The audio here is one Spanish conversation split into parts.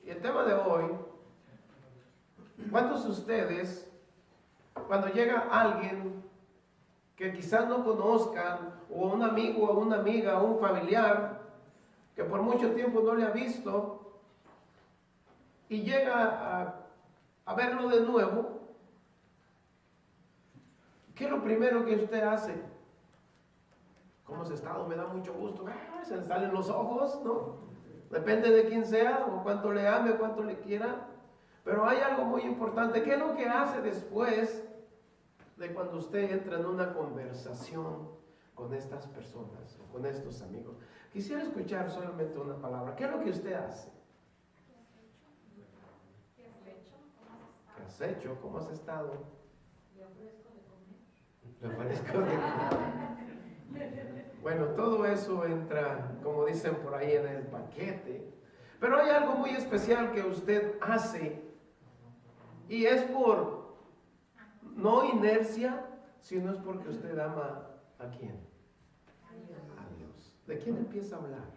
Y el tema de hoy, ¿cuántos de ustedes, cuando llega alguien que quizás no conozcan, o un amigo, o una amiga, o un familiar, que por mucho tiempo no le ha visto, y llega a verlo de nuevo, ¿qué es lo primero que usted hace? ¿Cómo has estado? Me da mucho gusto. Se le salen los ojos, ¿no? Depende de quién sea, o cuánto le ame, o cuánto le quiera. Pero hay algo muy importante. ¿Qué es lo que hace después de cuando usted entra en una conversación con estas personas, o con estos amigos? Quisiera escuchar solamente una palabra. ¿Qué es lo que usted hace? ¿Qué has hecho? ¿Cómo has estado? Le ofrezco de comer. Le ofrezco de comer. Bueno, todo eso entra, como dicen por ahí, en el paquete. Pero hay algo muy especial que usted hace, y es por no inercia, sino es porque usted ama ¿a quién? A Dios. ¿De quién empieza a hablar?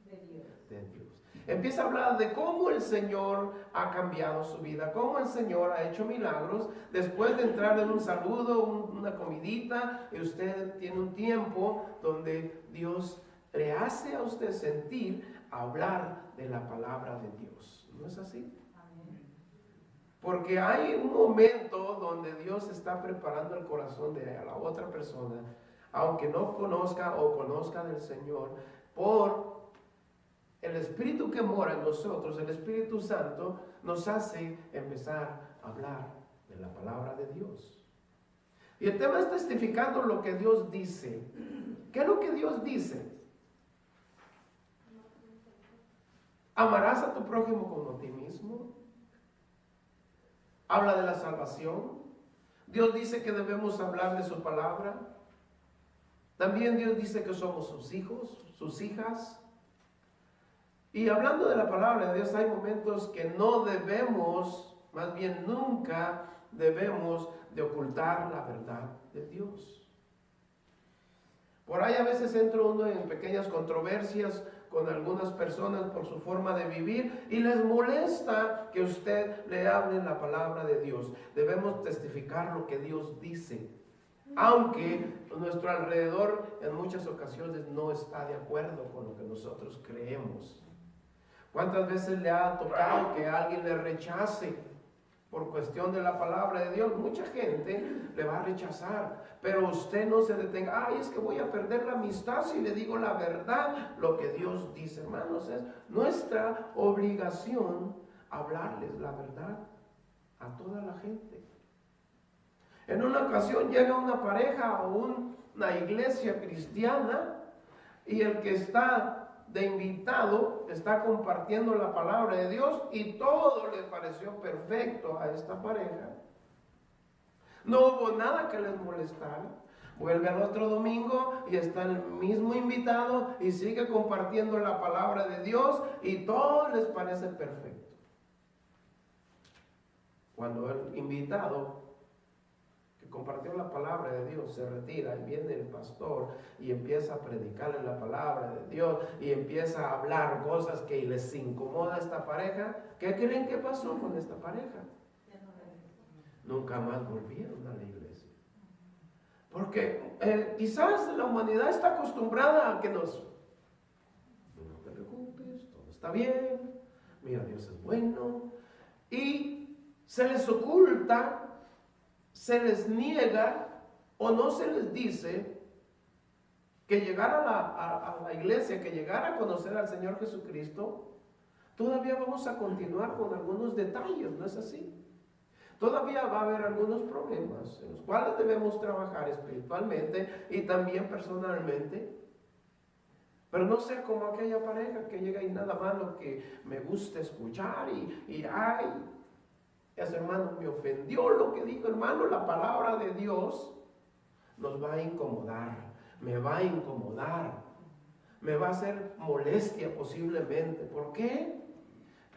De Dios. De Dios. Empieza a hablar de cómo el Señor ha cambiado su vida, cómo el Señor ha hecho milagros. Después de entrar en un saludo, una comidita, y usted tiene un tiempo donde Dios le hace a usted sentir hablar de la palabra de Dios. ¿No es así? Amén. Porque hay un momento donde Dios está preparando el corazón de la otra persona, aunque no conozca o conozca del Señor, por el Espíritu que mora en nosotros. El Espíritu Santo nos hace empezar a hablar de la palabra de Dios. Y el tema es testificando lo que Dios dice. ¿Qué es lo que Dios dice? Amarás a tu prójimo como a ti mismo. Habla de la salvación. Dios dice que debemos hablar de su palabra. También Dios dice que somos sus hijos, sus hijas. Y hablando de la palabra de Dios, hay momentos que no debemos, más bien nunca debemos de ocultar la verdad de Dios. Por ahí a veces entra uno en pequeñas controversias con algunas personas por su forma de vivir y les molesta que usted le hable la palabra de Dios. Debemos testificar lo que Dios dice, aunque nuestro alrededor en muchas ocasiones no está de acuerdo con lo que nosotros creemos. ¿Cuántas veces le ha tocado que alguien le rechace por cuestión de la palabra de Dios? Mucha gente le va a rechazar, pero usted no se detenga. Ay, es que voy a perder la amistad si le digo la verdad, lo que Dios dice. Hermanos, es nuestra obligación hablarles la verdad a toda la gente. En una ocasión llega una pareja a una iglesia cristiana, y el que está de invitado está compartiendo la palabra de Dios, y todo le pareció perfecto a esta pareja. No hubo nada que les molestara. Vuelve al otro domingo y está el mismo invitado y sigue compartiendo la palabra de Dios, y todo les parece perfecto. Cuando el invitado que compartió la palabra de Dios se retira, y viene el pastor y empieza a predicarle la palabra de Dios y empieza a hablar cosas que les incomoda a esta pareja, ¿qué creen que pasó con esta pareja? Nunca más volvieron a la iglesia. Porque quizás la humanidad está acostumbrada a que no te preocupes, todo está bien, mira, Dios es bueno, y se les oculta, se les niega o no se les dice que llegar a la iglesia, que llegar a conocer al Señor Jesucristo, todavía vamos a continuar con algunos detalles, ¿no es así? Todavía va a haber algunos problemas en los cuales debemos trabajar espiritualmente y también personalmente. Pero no sea como aquella pareja que llega y nada más lo que me gusta escuchar y ay, ese hermano me ofendió lo que dijo, hermano. La palabra de Dios nos va a incomodar, me va a incomodar, me va a hacer molestia posiblemente. ¿Por qué?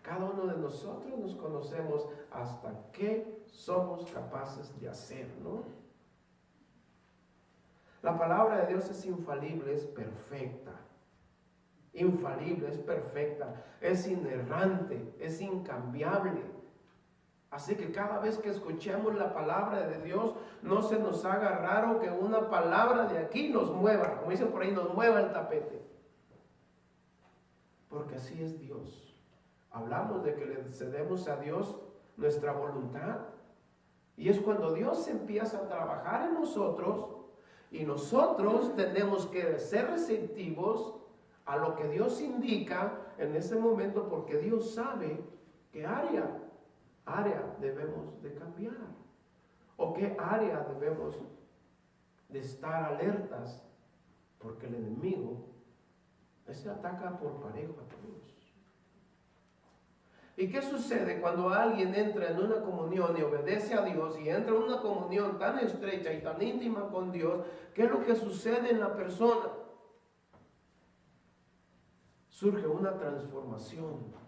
Cada uno de nosotros nos conocemos hasta qué somos capaces de hacer, ¿no? La palabra de Dios es infalible, es perfecta. infalible, es perfecta, es inerrante, es incambiable. Así que cada vez que escuchemos la palabra de Dios, no se nos haga raro que una palabra de aquí nos mueva, como dicen por ahí, nos mueva el tapete. Porque así es Dios. Hablamos de que le cedemos a Dios nuestra voluntad. Y es cuando Dios empieza a trabajar en nosotros y nosotros tenemos que ser receptivos a lo que Dios indica en ese momento, porque Dios sabe qué área debemos de cambiar o qué área debemos de estar alertas, porque el enemigo se ataca por parejo a todos. ¿Y qué sucede cuando alguien entra en una comunión y obedece a Dios y entra en una comunión tan estrecha y tan íntima con Dios? ¿Qué es lo que sucede en la persona? Surge una transformación.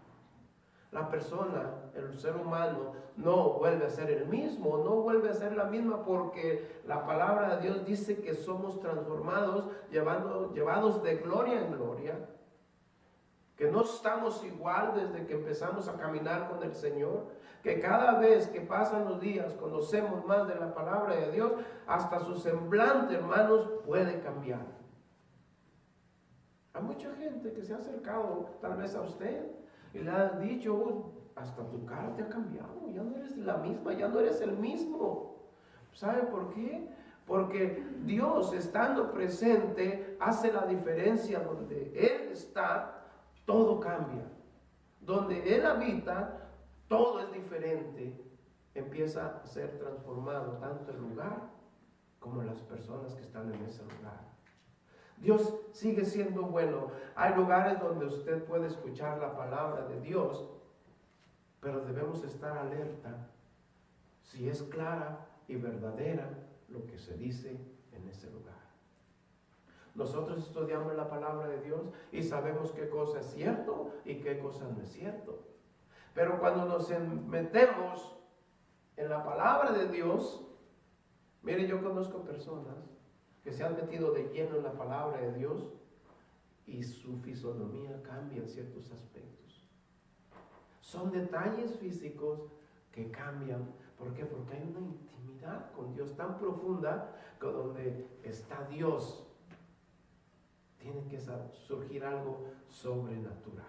La persona, el ser humano, no vuelve a ser el mismo, no vuelve a ser la misma, porque la palabra de Dios dice que somos transformados, llevados de gloria en gloria, que no estamos igual desde que empezamos a caminar con el Señor, que cada vez que pasan los días conocemos más de la palabra de Dios, hasta su semblante, hermanos, puede cambiar. Hay mucha gente que se ha acercado tal vez a usted y le ha dicho, hasta tu cara te ha cambiado, ya no eres la misma, ya no eres el mismo. ¿Sabe por qué? Porque Dios, estando presente, hace la diferencia. Donde Él está, todo cambia. Donde Él habita, todo es diferente. Empieza a ser transformado tanto el lugar como las personas que están en ese lugar. Dios sigue siendo bueno. Hay lugares donde usted puede escuchar la palabra de Dios, pero debemos estar alerta si es clara y verdadera lo que se dice en ese lugar. Nosotros estudiamos la palabra de Dios y sabemos qué cosa es cierto y qué cosa no es cierto. Pero cuando nos metemos en la palabra de Dios, mire, yo conozco personas que se han metido de lleno en la palabra de Dios y su fisonomía cambia en ciertos aspectos. Son detalles físicos que cambian. ¿Por qué? Porque hay una intimidad con Dios tan profunda que donde está Dios tiene que surgir algo sobrenatural.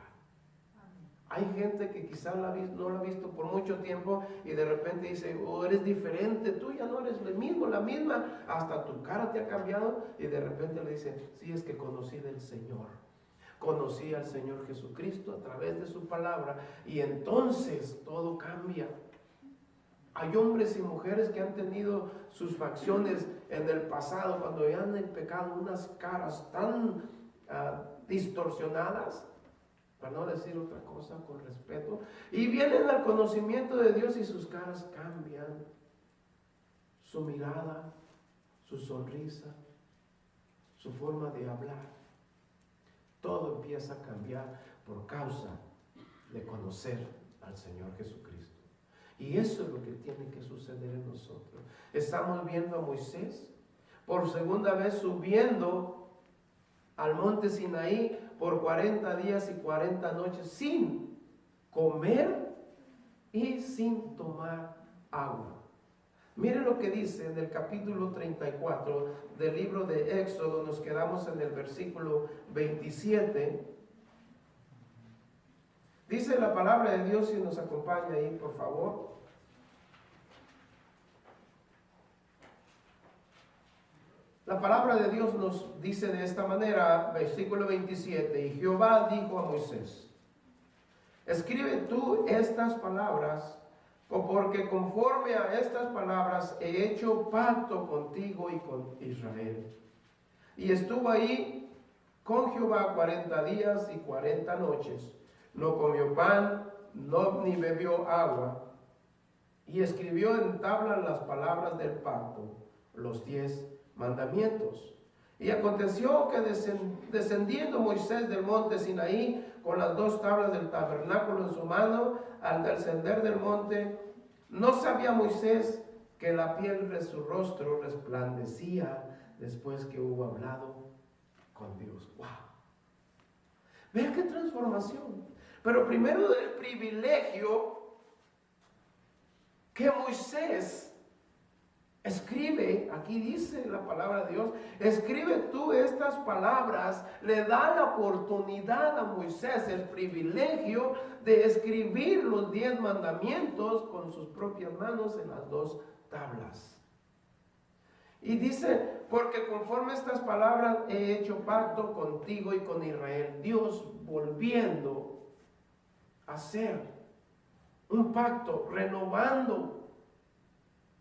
Hay gente que quizás no lo ha visto por mucho tiempo y de repente dice, oh, eres diferente, tú ya no eres el mismo, la misma, hasta tu cara te ha cambiado, y de repente le dice, sí, es que conocí del Señor, conocí al Señor Jesucristo a través de su palabra, y entonces todo cambia. Hay hombres y mujeres que han tenido sus facciones en el pasado, cuando ya han pecado, unas caras tan distorsionadas, para no decir otra cosa con respeto, y vienen al conocimiento de Dios y sus caras cambian, su mirada, su sonrisa, su forma de hablar, todo empieza a cambiar por causa de conocer al Señor Jesucristo. Y eso es lo que tiene que suceder en nosotros. Estamos viendo a Moisés por segunda vez subiendo al monte Sinaí por 40 días y 40 noches sin comer y sin tomar agua. Miren lo que dice en el capítulo 34 del libro de Éxodo. Nos quedamos en el versículo 27. Dice la palabra de Dios, y nos acompaña ahí, por favor. La palabra de Dios nos dice de esta manera, versículo 27, y Jehová dijo a Moisés, escribe tú estas palabras, porque conforme a estas palabras he hecho pacto contigo y con Israel. Y estuvo ahí con Jehová 40 días y 40 noches, no comió pan, ni bebió agua, y escribió en tablas las palabras del pacto, los 10 mandamientos. Y aconteció que descendiendo Moisés del monte Sinaí con las 2 tablas del tabernáculo en su mano, al descender del monte, no sabía Moisés que la piel de su rostro resplandecía después que hubo hablado con Dios. ¡Wow! Vea qué transformación. Pero primero del privilegio que Moisés escribe, aquí dice la palabra de Dios, escribe tú estas palabras, le da la oportunidad a Moisés el privilegio de escribir los 10 mandamientos con sus propias manos en las 2 tablas. Y dice, porque conforme a estas palabras he hecho pacto contigo y con Israel. Dios volviendo a hacer un pacto, renovando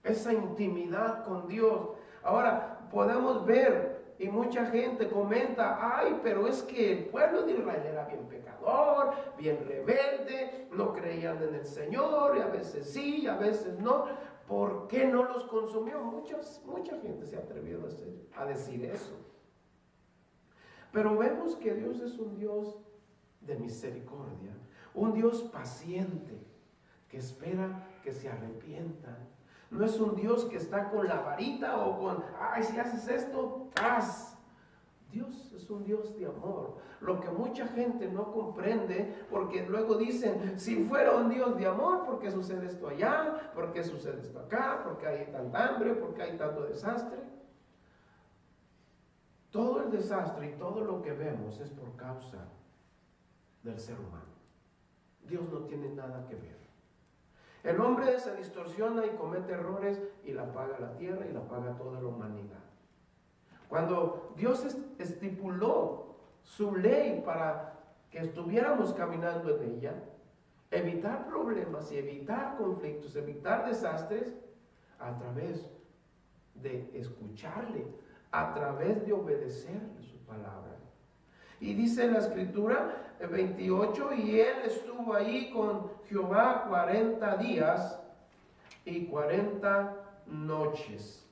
esa intimidad con Dios. Ahora podemos ver, y mucha gente comenta, ay, pero es que el pueblo de Israel era bien pecador, bien rebelde, no creían en el Señor, y a veces sí, y a veces no. ¿Por qué no los consumió? Mucha gente se ha atrevido a decir eso. Pero vemos que Dios es un Dios de misericordia, un Dios paciente, que espera que se arrepientan. No es un Dios que está con la varita o con, ay, si haces esto, haz. Dios es un Dios de amor. Lo que mucha gente no comprende, porque luego dicen, si fuera un Dios de amor, ¿por qué sucede esto allá? ¿Por qué sucede esto acá? ¿Por qué hay tanta hambre? ¿Por qué hay tanto desastre? Todo el desastre y todo lo que vemos es por causa del ser humano. Dios no tiene nada que ver. El hombre se distorsiona y comete errores y la paga la tierra y la paga toda la humanidad. Cuando Dios estipuló su ley para que estuviéramos caminando en ella, evitar problemas y evitar conflictos, evitar desastres, a través de escucharle, a través de obedecerle su palabra. Y dice la escritura 28, y él estuvo ahí con Jehová 40 días y 40 noches.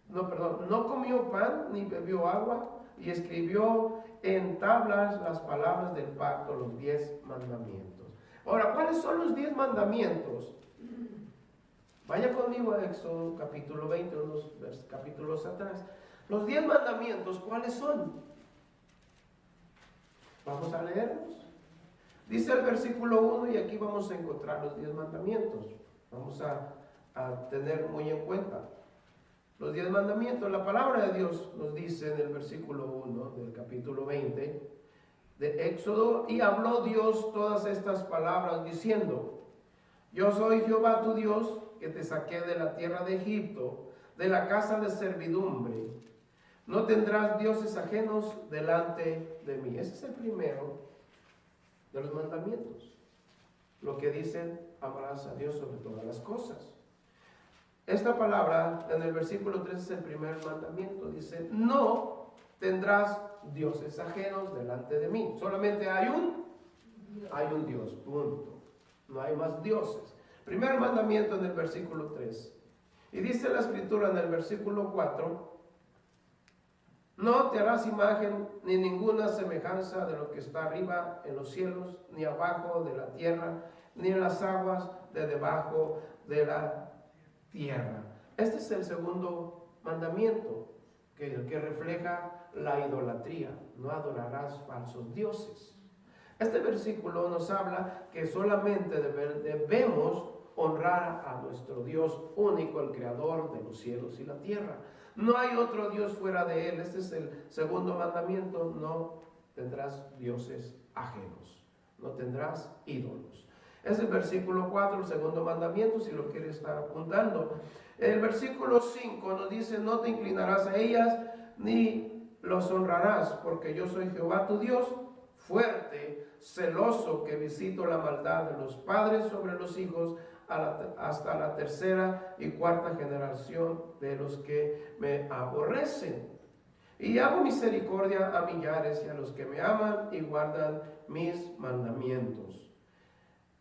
No comió pan ni bebió agua, y escribió en tablas las palabras del pacto, los 10 mandamientos. Ahora, ¿cuáles son los 10 mandamientos? Vaya conmigo a Éxodo capítulo 20, unos capítulos atrás. Los 10 mandamientos, ¿cuáles son? Vamos a leerlos. Dice el versículo 1, y aquí vamos a encontrar los 10 mandamientos. Vamos a tener muy en cuenta los 10 mandamientos. La palabra de Dios nos dice en el versículo 1 del capítulo 20 de Éxodo, y habló Dios todas estas palabras diciendo, yo soy Jehová tu Dios, que te saqué de la tierra de Egipto, de la casa de servidumbre. No tendrás dioses ajenos delante de mí. Ese es el primero de los mandamientos. Lo que dicen, amarás a Dios sobre todas las cosas. Esta palabra en el versículo 3 es el primer mandamiento. Dice, no tendrás dioses ajenos delante de mí. Solamente hay un Dios, punto. No hay más dioses. Primer mandamiento en el versículo 3. Y dice la escritura en el versículo 4, no te harás imagen ni ninguna semejanza de lo que está arriba en los cielos, ni abajo de la tierra, ni en las aguas de debajo de la tierra. Este es el segundo mandamiento que refleja la idolatría. No adorarás falsos dioses. Este versículo nos habla que solamente debemos honrar a nuestro Dios único, el creador de los cielos y la tierra. No hay otro Dios fuera de él. Este es el segundo mandamiento. No tendrás dioses ajenos. No tendrás ídolos. Es el versículo 4, el segundo mandamiento, si lo quieres estar apuntando. El versículo 5 nos dice, no te inclinarás a ellas, ni los honrarás, porque yo soy Jehová tu Dios, fuerte, celoso, que visito la maldad de los padres sobre los hijos, hasta la tercera y cuarta generación de los que me aborrecen. Y hago misericordia a millares y a los que me aman y guardan mis mandamientos.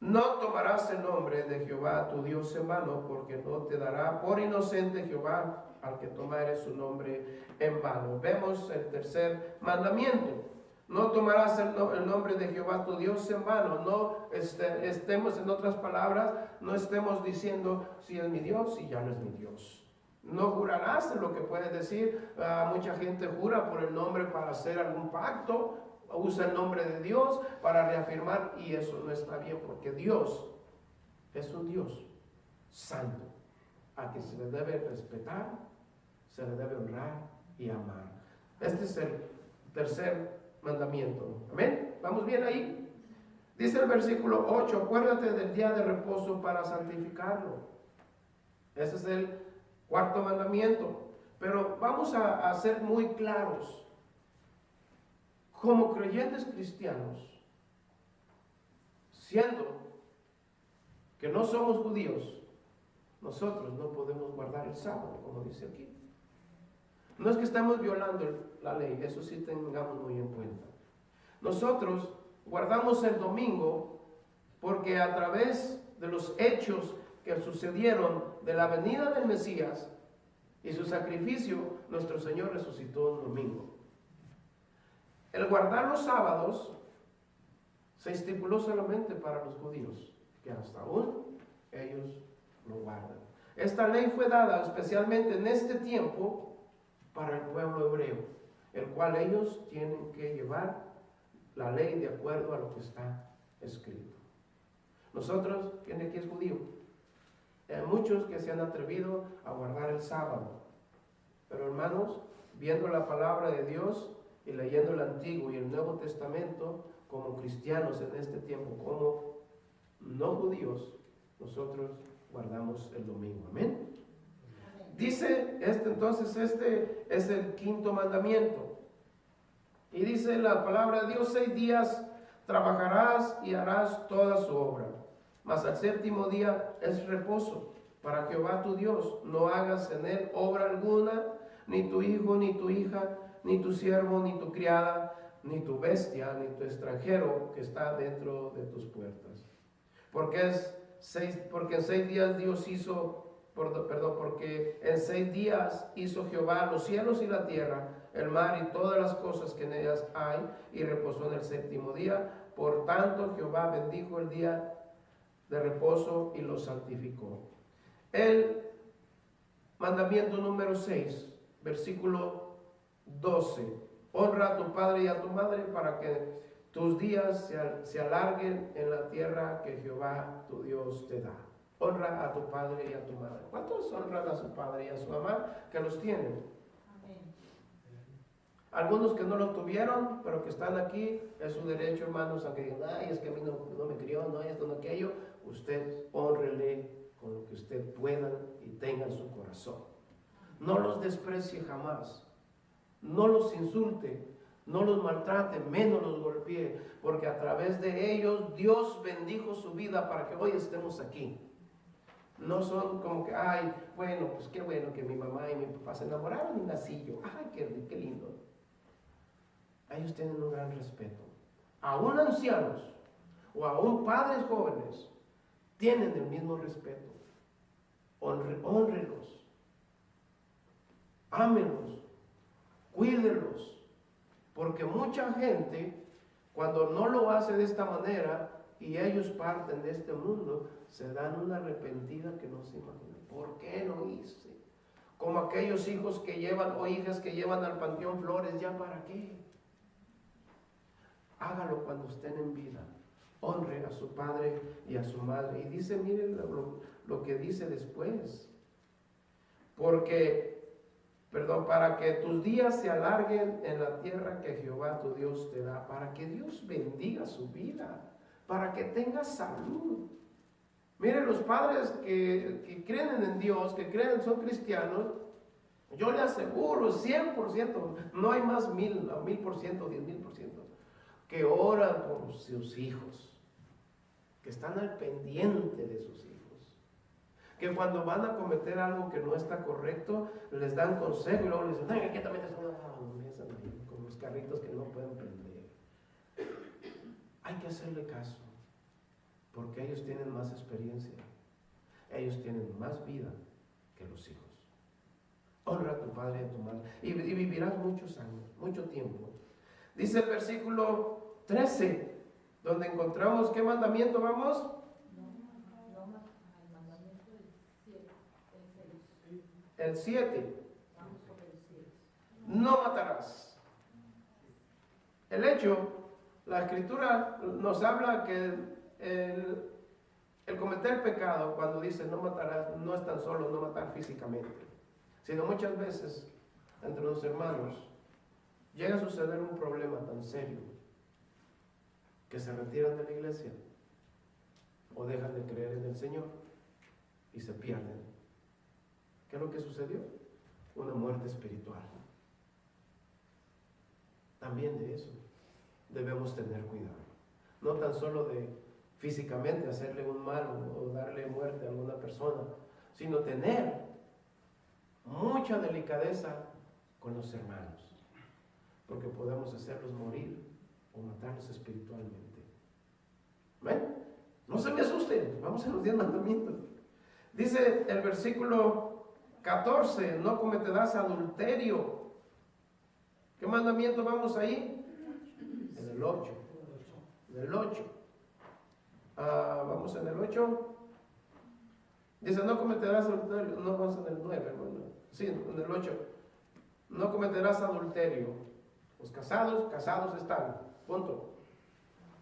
No tomarás el nombre de Jehová tu Dios en vano, porque no te dará por inocente Jehová al que tomare su nombre en vano. Vemos el tercer mandamiento. No tomarás el nombre de Jehová tu Dios en vano. No estemos, en otras palabras, no estemos diciendo si es mi Dios y ya no es mi Dios. No jurarás, es lo que puedes decir. Mucha gente jura por el nombre para hacer algún pacto, usa el nombre de Dios para reafirmar, y eso no está bien, porque Dios es un Dios santo, a quien se le debe respetar, se le debe honrar y amar. Este es el tercer mandamiento. Amén. ¿Vamos bien ahí? Dice el versículo 8, acuérdate del día de reposo para santificarlo. Ese es el cuarto mandamiento. Pero vamos a ser muy claros. Como creyentes cristianos, siendo que no somos judíos, nosotros no podemos guardar el sábado, como dice aquí. No es que estamos violando la ley, eso sí tengamos muy en cuenta. Nosotros guardamos el domingo porque a través de los hechos que sucedieron de la venida del Mesías y su sacrificio, nuestro Señor resucitó un domingo. El guardar los sábados se estipuló solamente para los judíos, que hasta aún ellos lo guardan. Esta ley fue dada especialmente en este tiempo para el pueblo hebreo, el cual ellos tienen que llevar la ley de acuerdo a lo que está escrito. Nosotros, ¿quién de aquí es judío? Hay muchos que se han atrevido a guardar el sábado. Pero hermanos, viendo la palabra de Dios y leyendo el Antiguo y el Nuevo Testamento, como cristianos en este tiempo, como no judíos, nosotros guardamos el domingo. Amén. Dice entonces este es el quinto mandamiento. Y dice la palabra de Dios: 6 días trabajarás y harás toda su obra, mas al séptimo día es reposo para Jehová tu Dios. No hagas en él obra alguna, ni tu hijo, ni tu hija, ni tu siervo, ni tu criada, ni tu bestia, ni tu extranjero que está dentro de tus puertas. Porque en 6 días Dios hizo, porque en 6 días hizo Jehová los cielos y la tierra, el mar y todas las cosas que en ellas hay, y reposó en el séptimo día. Por tanto, Jehová bendijo el día de reposo y lo santificó. El mandamiento número 6, versículo 12. Honra a tu padre y a tu madre para que tus días se alarguen en la tierra que Jehová tu Dios te da. Honra a tu padre y a tu madre. ¿Cuántos honran a su padre y a su mamá que los tienen? Amén. Algunos que no lo tuvieron, pero que están aquí, es su derecho, hermanos, aunque digan, ay, es que a mí no me crió, no, esto, no aquello. Usted honrele con lo que usted pueda y tenga en su corazón. No los desprecie jamás. No los insulte, no los maltrate, menos los golpee, porque a través de ellos Dios bendijo su vida para que hoy estemos aquí. No son como que, ay, bueno, pues qué bueno que mi mamá y mi papá se enamoraron y nací yo. Ay, qué lindo. Ellos tienen un gran respeto. Aún ancianos o aún padres jóvenes tienen el mismo respeto. Honrenlos, ámenlos, cuídenlos, porque mucha gente, cuando no lo hace de esta manera y ellos parten de este mundo, se dan una arrepentida que no se imaginan. ¿Por qué no hice? Como aquellos hijos que llevan o hijas que llevan al panteón flores, ¿ya para qué? Hágalo cuando estén en vida. Honre a su padre y a su madre. Y dice, miren lo que dice después. Para que tus días se alarguen en la tierra que Jehová tu Dios te da. Para que Dios bendiga su vida. Para que tengas salud. Miren, los padres que creen en Dios, que creen, son cristianos, yo le aseguro 100%, no hay más 1000%, 10,000%, que oran por sus hijos, que están al pendiente de sus hijos, que cuando van a cometer algo que no está correcto, les dan consejo y luego les dicen, ay, aquí también con los carritos que no pueden prender. Hay que hacerle caso, porque ellos tienen más experiencia, ellos tienen más vida que los hijos. Honra a tu padre y a tu madre, y vivirás muchos años, mucho tiempo. Dice el versículo 13, donde encontramos, ¿qué mandamiento vamos? No, el mandamiento del 7, el 6. el 7. Vamos por el 6. No matarás. El hecho, la escritura nos habla que el cometer pecado, cuando dice no matarás, no es tan solo no matar físicamente, sino muchas veces entre los hermanos llega a suceder un problema tan serio que se retiran de la iglesia o dejan de creer en el Señor y se pierden. ¿Qué es lo que sucedió? Una muerte espiritual. También de eso debemos tener cuidado. No tan solo de físicamente hacerle un mal o darle muerte a alguna persona, sino tener mucha delicadeza con los hermanos, porque podemos hacerlos morir o matarlos espiritualmente. ¿Ven? No se me asusten, vamos a los 10 mandamientos. Dice el versículo 14, no cometerás adulterio. ¿Qué mandamiento vamos ahí? En el 8. En el 8. Vamos en el 8. Dice, no cometerás adulterio. No, vamos en el 9, hermano. Sí, en el 8. No cometerás adulterio. Los casados, casados están. Punto.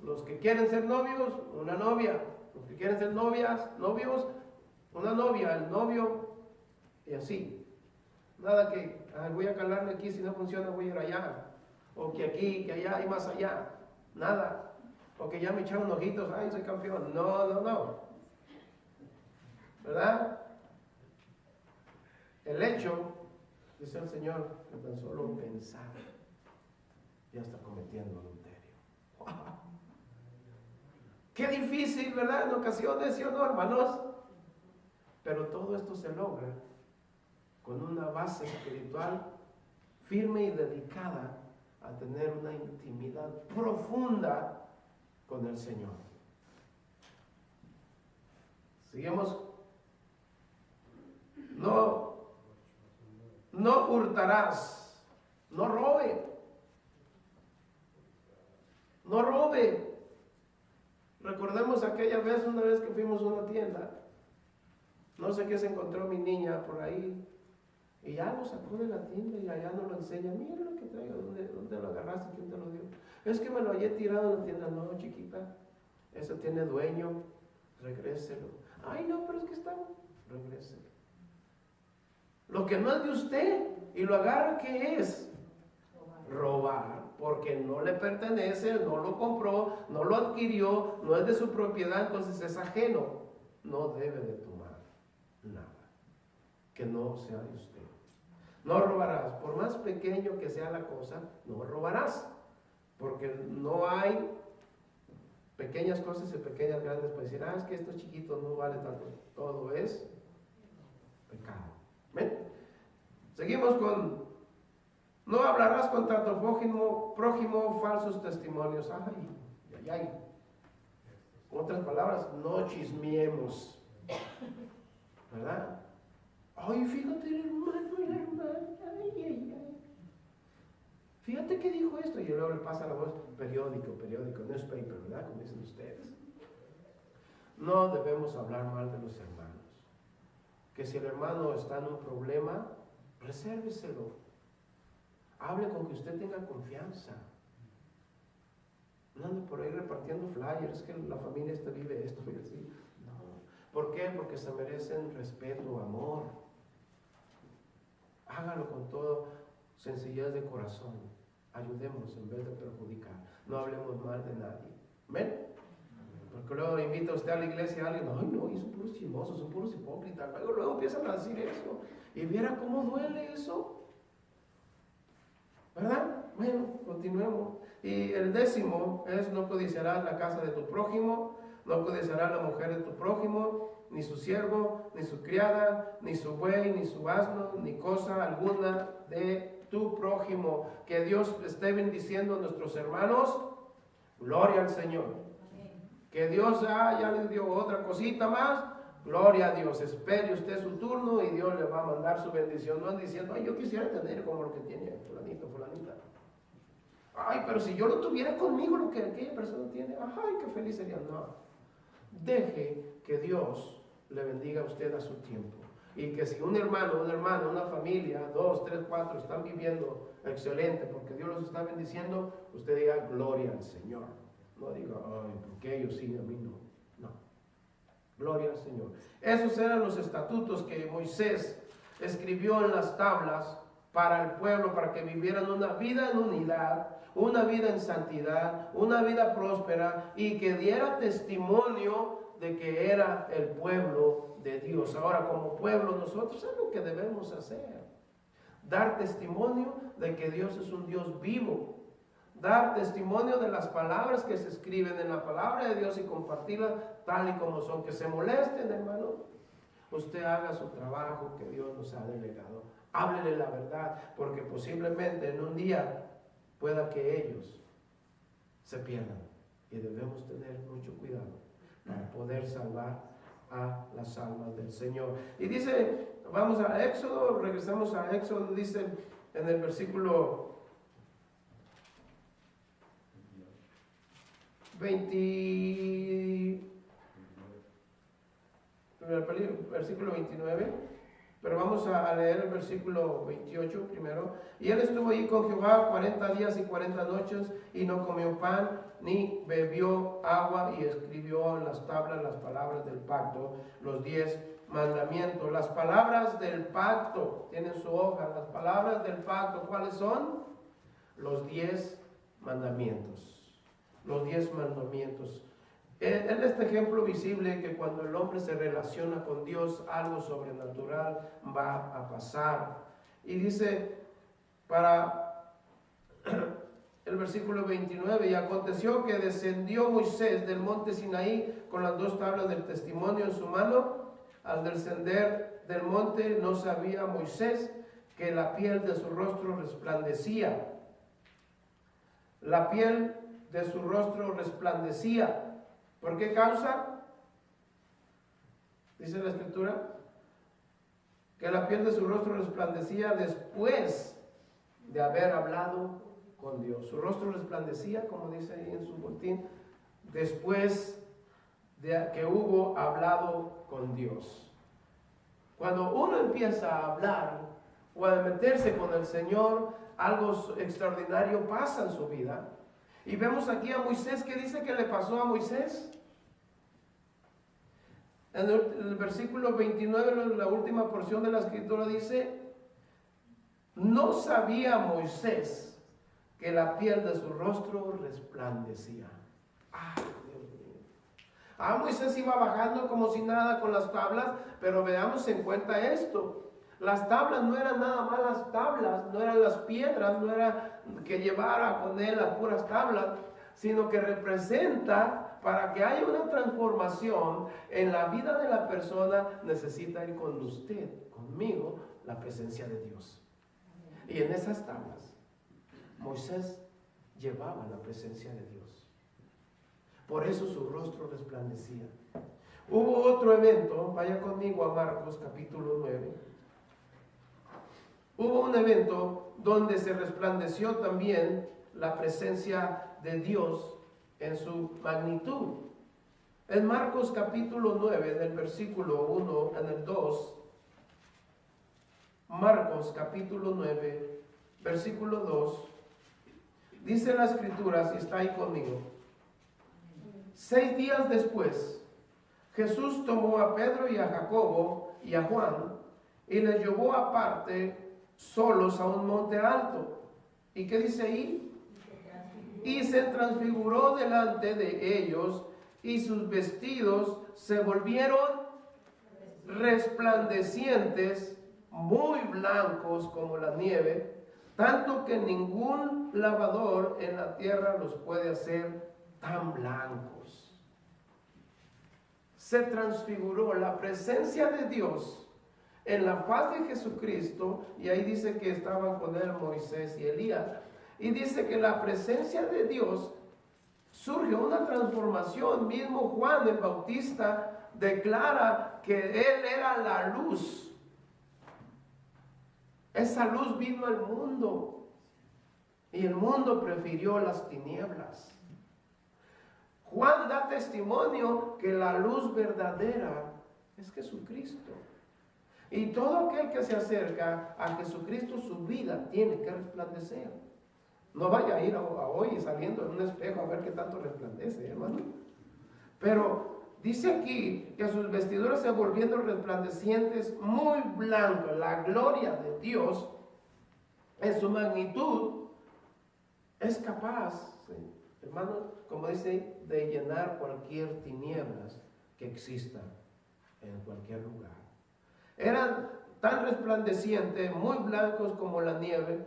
Los que quieren ser novios, una novia. Los que quieren ser novias, novios, una novia, el novio, y así. Nada que voy a calarle aquí, si no funciona voy a ir allá. O que aquí, que allá y más allá. Nada. O que ya me echaron ojitos, ay, soy campeón. No. ¿Verdad? El hecho, dice el Señor, que tan solo pensar ya está cometiendo adulterio. ¡Wow! Qué difícil, ¿verdad? En ocasiones, ¿sí o no, hermanos? Pero todo esto se logra con una base espiritual firme y dedicada a tener una intimidad profunda con el Señor. Seguimos. No hurtarás, no robe. No robe. Recordemos aquella vez, una vez que fuimos a una tienda, no sé qué se encontró mi niña por ahí, y ya lo sacó de la tienda y allá nos lo enseña. Mira lo que traigo, ¿dónde lo agarraste? ¿Quién te lo dio? Es que me lo hallé tirado en la tienda. No, chiquita, eso tiene dueño, regréselo. Ay, no, pero es que está, regréselo. Lo que no es de usted y lo agarra, ¿qué es? Robar, porque no le pertenece, no lo compró, no lo adquirió, no es de su propiedad, entonces es ajeno. No debe de tomar nada que no sea de usted. No robarás, por más pequeño que sea la cosa, no robarás, porque no hay pequeñas cosas y pequeñas grandes para decir, es que esto chiquito no vale tanto. Todo es pecado. ¿Ven? Seguimos con, no hablarás contra tu prójimo falsos testimonios. Ay. En otras palabras, no chismeemos. ¿Verdad? Ay, fíjate el hermano y la hermana. Ay. Fíjate que dijo esto. Y luego le pasa la voz, periódico, newspaper, ¿verdad? Como dicen ustedes. No debemos hablar mal de los hermanos. Que si el hermano está en un problema, resérveselo. Hable con que usted tenga confianza. No ande por ahí repartiendo flyers, que la familia vive esto y así. No. ¿Por qué? Porque se merecen respeto, amor. Hágalo con todo sencillez de corazón. Ayudemos en vez de perjudicar. No hablemos mal de nadie. ¿Ven? Porque luego invita usted a la iglesia a alguien, ay no, y son puros chismosos, son puros hipócritas. Luego empiezan a decir eso. Y viera cómo duele eso. ¿Verdad? Bueno, continuemos. Y el 10º es, no codiciarás la casa de tu prójimo, no codiciarás la mujer de tu prójimo, ni su siervo, ni su criada, ni su buey, ni su asno, ni cosa alguna de tu prójimo. Que Dios esté bendiciendo a nuestros hermanos. Gloria al Señor. Que Dios ya les dio otra cosita más. Gloria a Dios. Espere usted su turno y Dios le va a mandar su bendición. No ande diciendo, ay, yo quisiera tener como lo que tiene fulanito, fulanita. Ay, pero si yo no tuviera conmigo lo que aquella persona tiene, ay, qué feliz sería. No. Deje que Dios le bendiga a usted a su tiempo. Y que si un hermano, una hermana, una familia, 2, 3, 4 están viviendo excelente porque Dios los está bendiciendo, usted diga gloria al Señor. No diga, ay, porque ellos sí, a mí no. No. Gloria al Señor. Esos eran los estatutos que Moisés escribió en las tablas para el pueblo, para que vivieran una vida en unidad, una vida en santidad, una vida próspera y que diera testimonio de que era el pueblo de Dios. Ahora, como pueblo, nosotros es lo que debemos hacer. Dar testimonio de que Dios es un Dios vivo. Dar testimonio de las palabras que se escriben en la palabra de Dios y compartirlas tal y como son. Que se molesten, hermano. Usted haga su trabajo que Dios nos ha delegado. Háblele la verdad, porque posiblemente en un día pueda que ellos se pierdan. Y debemos tener mucho cuidado para poder salvar a las almas del Señor. Y dice, vamos a Éxodo, regresamos a Éxodo, dice en el versículo 29, pero vamos a leer el versículo 28 primero. Y él estuvo allí con Jehová 40 días y 40 noches y no comió pan ni bebió agua, y escribió en las tablas las palabras del pacto, los 10 mandamientos. Las palabras del pacto, tienen su hoja, las palabras del pacto, ¿cuáles son? Los 10 mandamientos. Los 10 mandamientos. Es este ejemplo visible que cuando el hombre se relaciona con Dios, algo sobrenatural va a pasar. Y dice para el versículo 29, y aconteció que descendió Moisés del monte Sinaí con las 2 tablas del testimonio en su mano. Al descender del monte no sabía Moisés que la piel de su rostro resplandecía. La piel de su rostro resplandecía. ¿Por qué causa? Dice la Escritura que la piel de su rostro resplandecía después de haber hablado con Dios. Su rostro resplandecía, como dice ahí en su boletín, después de que hubo hablado con Dios. Cuando uno empieza a hablar o a meterse con el Señor, algo extraordinario pasa en su vida. Y vemos aquí a Moisés, ¿qué dice que le pasó a Moisés? En el versículo 29, la última porción de la Escritura dice, no sabía Moisés que la piel de su rostro resplandecía. ¡Ah, Dios mío! Moisés iba bajando como si nada con las tablas, pero veamos en cuenta esto. Las tablas no eran nada más las tablas, no eran las piedras, no era que llevara con él las puras tablas, sino que representa, para que haya una transformación en la vida de la persona, necesita ir con usted, conmigo, la presencia de Dios. Y en esas tablas, Moisés llevaba la presencia de Dios. Por eso su rostro resplandecía. Hubo otro evento, vaya conmigo a Marcos capítulo 9. Hubo un evento donde se resplandeció también la presencia de Dios en su magnitud. En Marcos capítulo 9, del versículo 1 en el 2, Marcos capítulo 9, versículo 2, dice la Escritura, si está ahí conmigo: 6 días después, Jesús tomó a Pedro y a Jacobo y a Juan y les llevó aparte solos a un monte alto. ¿Y qué dice ahí? Y se transfiguró delante de ellos, y sus vestidos se volvieron resplandecientes, muy blancos como la nieve, tanto que ningún lavador en la tierra los puede hacer tan blancos. Se transfiguró la presencia de Dios en la faz de Jesucristo, y ahí dice que estaban con él Moisés y Elías, y dice que la presencia de Dios surge una transformación. Mismo Juan el Bautista declara que él era la luz. Esa luz vino al mundo y el mundo prefirió las tinieblas. Juan da testimonio que la luz verdadera es Jesucristo. Y todo aquel que se acerca a Jesucristo, su vida tiene que resplandecer. No vaya a ir a hoy saliendo en un espejo a ver qué tanto resplandece, hermano. Pero dice aquí que sus vestiduras se volvieron resplandecientes, muy blancas. La gloria de Dios en su magnitud es capaz, ¿sí?, hermano, como dice, de llenar cualquier tinieblas que exista en cualquier lugar. Eran tan resplandecientes, muy blancos como la nieve,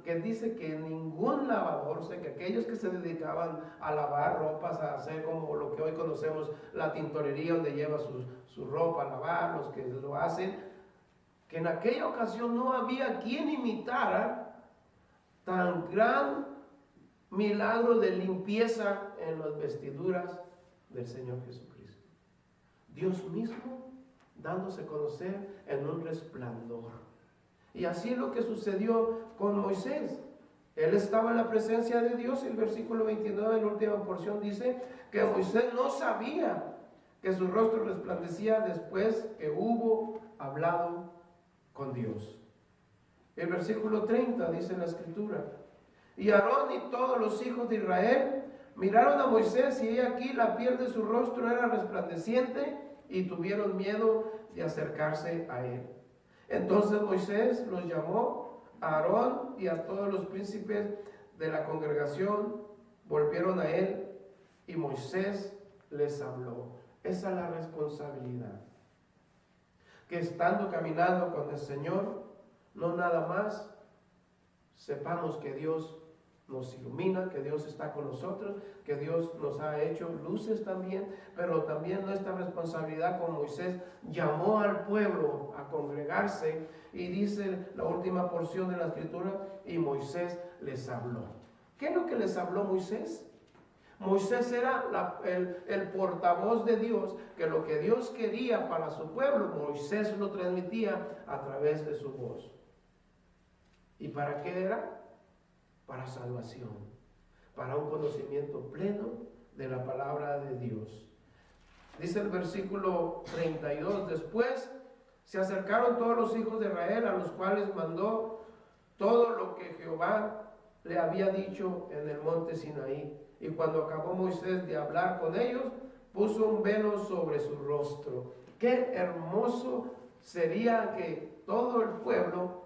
que dice que ningún lavador, o sea, que aquellos que se dedicaban a lavar ropas, a hacer como lo que hoy conocemos la tintorería, donde lleva su ropa a lavar, los que lo hacen, que en aquella ocasión no había quien imitara tan gran milagro de limpieza en las vestiduras del Señor Jesucristo. Dios mismo dándose a conocer en un resplandor. Y así es lo que sucedió con Moisés. Él estaba en la presencia de Dios. El versículo 29 en la última porción dice que Moisés no sabía que su rostro resplandecía después que hubo hablado con Dios. El versículo 30 dice la escritura: y Aarón y todos los hijos de Israel miraron a Moisés, y he aquí la piel de su rostro era resplandeciente, y tuvieron miedo de acercarse a él. Entonces Moisés los llamó, a Aarón y a todos los príncipes de la congregación volvieron a él, y Moisés les habló. Esa es la responsabilidad. Que estando caminando con el Señor, no nada más sepamos que Dios nos ilumina, que Dios está con nosotros, que Dios nos ha hecho luces también, pero también nuestra responsabilidad, como Moisés llamó al pueblo a congregarse, y dice la última porción de la escritura, y Moisés les habló. ¿Qué es lo que les habló Moisés? Moisés era el portavoz de Dios, que lo que Dios quería para su pueblo, Moisés lo transmitía a través de su voz. ¿Y para qué era? Para salvación, para un conocimiento pleno de la palabra de Dios. Dice el versículo 32, después se acercaron todos los hijos de Israel, a los cuales mandó todo lo que Jehová le había dicho en el monte Sinaí. Y cuando acabó Moisés de hablar con ellos, puso un velo sobre su rostro. Qué hermoso sería que todo el pueblo,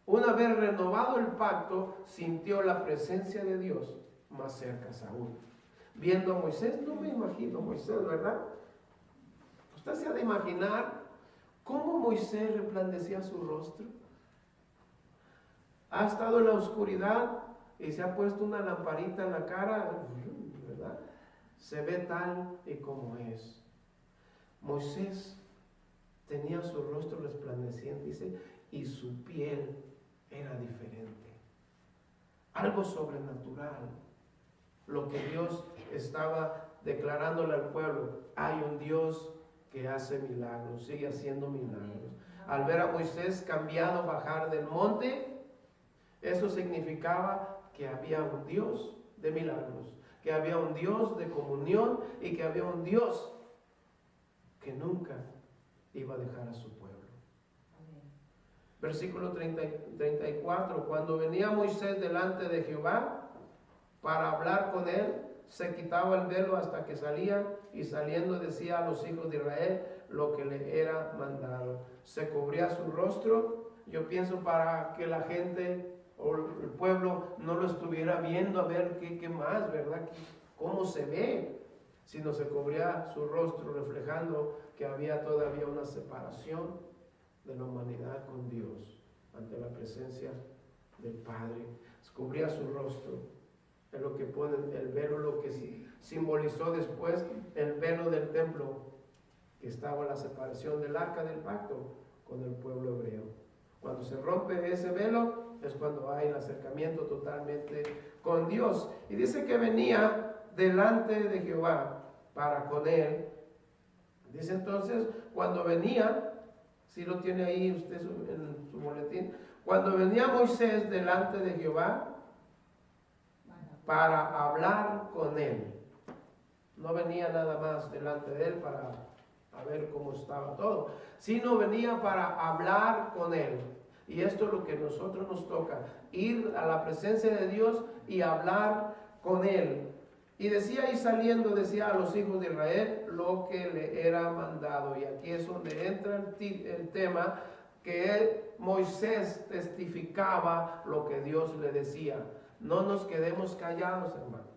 una vez renovado el pacto, sintió la presencia de Dios más cerca aún. Viendo a Moisés, no me imagino Moisés, ¿verdad? Usted se ha de imaginar cómo Moisés resplandecía su rostro. Ha estado en la oscuridad y se ha puesto una lamparita en la cara, ¿verdad? Se ve tal y como es. Moisés tenía su rostro resplandeciente, dice, y su piel era diferente. Algo sobrenatural. Lo que Dios estaba declarándole al pueblo. Hay un Dios que hace milagros, sigue haciendo milagros. Al ver a Moisés cambiado bajar del monte, eso significaba que había un Dios de milagros, que había un Dios de comunión y que había un Dios que nunca iba a dejar a su pueblo. Versículo 34, cuando venía Moisés delante de Jehová para hablar con él, se quitaba el velo hasta que salía, y saliendo decía a los hijos de Israel lo que le era mandado. Se cubría su rostro, yo pienso para que la gente o el pueblo no lo estuviera viendo a ver qué más, ¿verdad? ¿Cómo se ve? Sino se cubría su rostro, reflejando que había todavía una separación de la humanidad con Dios ante la presencia del Padre. Se cubría su rostro. Es lo que pone el velo, lo que simbolizó después el velo del templo, que estaba la separación del arca del pacto con el pueblo hebreo. Cuando se rompe ese velo es cuando hay el acercamiento totalmente con Dios. Y dice que venía delante de Jehová para con él. Dice entonces, cuando venía, si lo tiene ahí usted en su boletín, cuando venía Moisés delante de Jehová para hablar con él. No venía nada más delante de él para a ver cómo estaba todo, sino venía para hablar con él. Y esto es lo que a nosotros nos toca, ir a la presencia de Dios y hablar con él. Y decía, y saliendo, decía a los hijos de Israel lo que le era mandado. Y aquí es donde entra el tema, que Moisés testificaba lo que Dios le decía. No nos quedemos callados, hermano.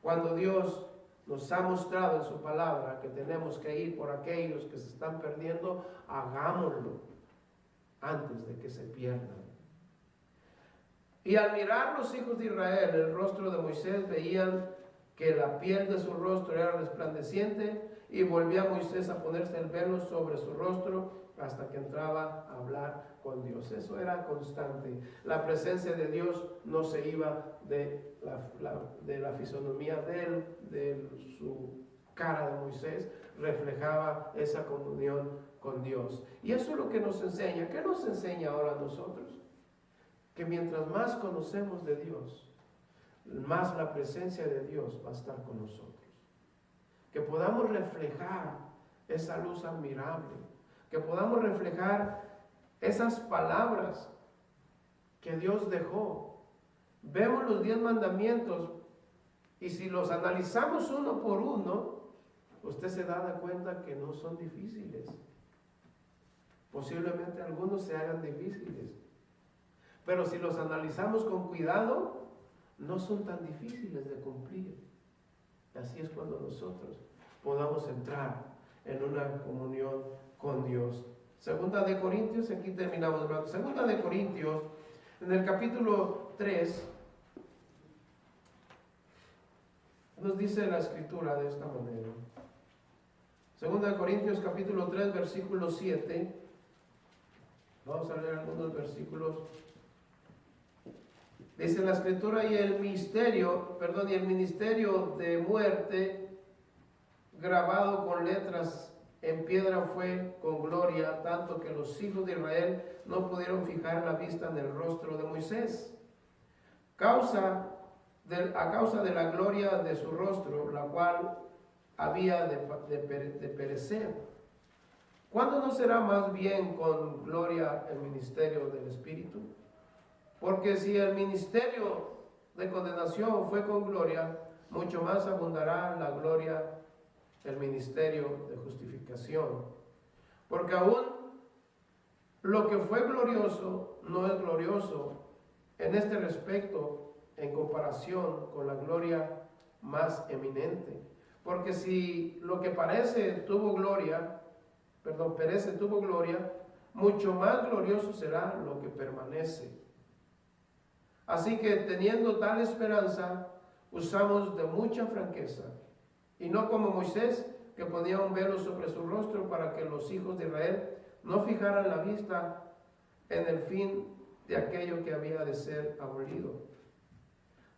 Cuando Dios nos ha mostrado en su palabra que tenemos que ir por aquellos que se están perdiendo, hagámoslo antes de que se pierdan. Y al mirar los hijos de Israel el rostro de Moisés, veían que la piel de su rostro era resplandeciente, y volvía Moisés a ponerse el velo sobre su rostro hasta que entraba a hablar con Dios. Eso era constante. La presencia de Dios no se iba de la fisonomía de su cara de Moisés, reflejaba esa comunión con Dios. Y eso es lo que nos enseña. ¿Qué nos enseña ahora a nosotros? Que mientras más conocemos de Dios, más la presencia de Dios va a estar con nosotros. Que podamos reflejar esa luz admirable, que podamos reflejar esas palabras que Dios dejó. Vemos los 10 mandamientos y si los analizamos uno por uno, usted se da cuenta que no son difíciles. Posiblemente algunos se hagan difíciles, pero si los analizamos con cuidado, no son tan difíciles de cumplir. Así es cuando nosotros podamos entrar en una comunión con Dios. Segunda de Corintios, aquí terminamos, hermanos. Segunda de Corintios, en el capítulo 3, nos dice la escritura de esta manera. Segunda de Corintios, capítulo 3, versículo 7. Vamos a leer algunos versículos. Dice la escritura, y el ministerio de muerte, grabado con letras en piedra, fue con gloria, tanto que los hijos de Israel no pudieron fijar la vista en el rostro de Moisés, a causa de la gloria de su rostro, la cual había de perecer. ¿Cuándo no será más bien con gloria el ministerio del Espíritu? Porque si el ministerio de condenación fue con gloria, mucho más abundará la gloria, el ministerio de justificación. Porque aún lo que fue glorioso no es glorioso en este respecto en comparación con la gloria más eminente. Porque si lo que perece tuvo gloria, mucho más glorioso será lo que permanece. Así que teniendo tal esperanza, usamos de mucha franqueza, y no como Moisés, que ponía un velo sobre su rostro para que los hijos de Israel no fijaran la vista en el fin de aquello que había de ser abolido.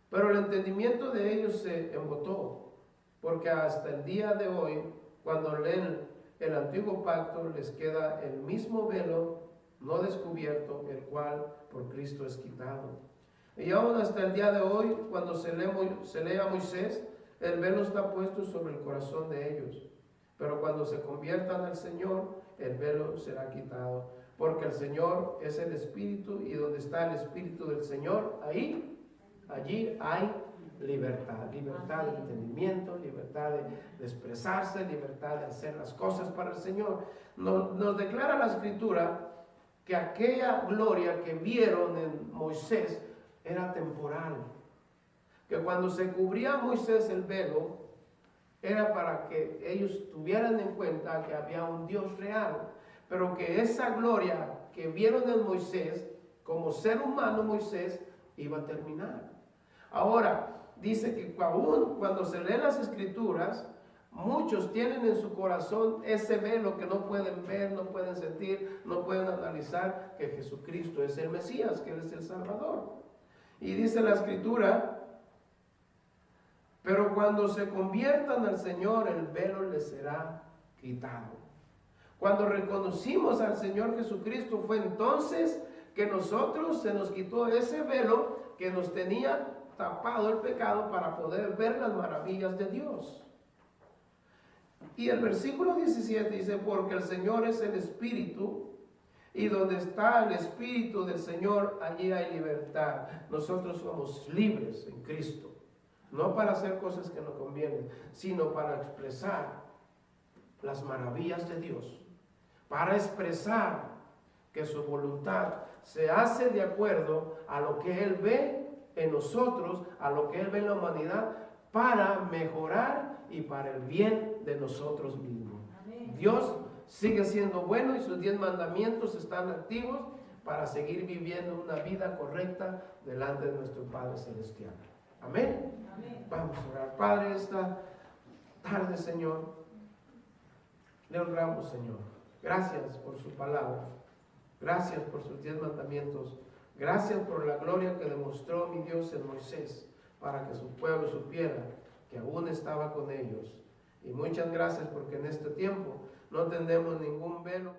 Pero el entendimiento de ellos se embotó, porque hasta el día de hoy, cuando leen el antiguo pacto, les queda el mismo velo no descubierto, el cual por Cristo es quitado. Y aún hasta el día de hoy, cuando se lee a Moisés, el velo está puesto sobre el corazón de ellos. Pero cuando se conviertan al Señor, el velo será quitado. Porque el Señor es el Espíritu, y donde está el Espíritu del Señor, allí hay libertad. Libertad de entendimiento, libertad de expresarse, libertad de hacer las cosas para el Señor. Nos declara la Escritura que aquella gloria que vieron en Moisés era temporal, que cuando se cubría a Moisés el velo era para que ellos tuvieran en cuenta que había un Dios real, pero que esa gloria que vieron en Moisés, como ser humano Moisés, iba a terminar. Ahora, dice que aún cuando se leen las Escrituras, muchos tienen en su corazón ese velo que no pueden ver, no pueden sentir, no pueden analizar que Jesucristo es el Mesías, que Él es el Salvador. Y dice la Escritura, pero cuando se conviertan al Señor, el velo les será quitado. Cuando reconocimos al Señor Jesucristo, fue entonces que nosotros se nos quitó ese velo que nos tenía tapado el pecado para poder ver las maravillas de Dios. Y el versículo 17 dice, porque el Señor es el Espíritu, y donde está el Espíritu del Señor, allí hay libertad. Nosotros somos libres en Cristo, no para hacer cosas que nos convienen, sino para expresar las maravillas de Dios, para expresar que su voluntad se hace de acuerdo a lo que Él ve en nosotros, a lo que Él ve en la humanidad, para mejorar y para el bien de nosotros mismos. Amén. Dios sigue siendo bueno y sus 10 mandamientos están activos para seguir viviendo una vida correcta delante de nuestro Padre Celestial. Amén. Amén. Vamos a orar. Padre, esta tarde, Señor, le honramos, Señor. Gracias por su palabra. Gracias por sus 10 mandamientos. Gracias por la gloria que demostró mi Dios en Moisés, para que su pueblo supiera que aún estaba con ellos. Y muchas gracias porque en este tiempo no tendremos ningún velo.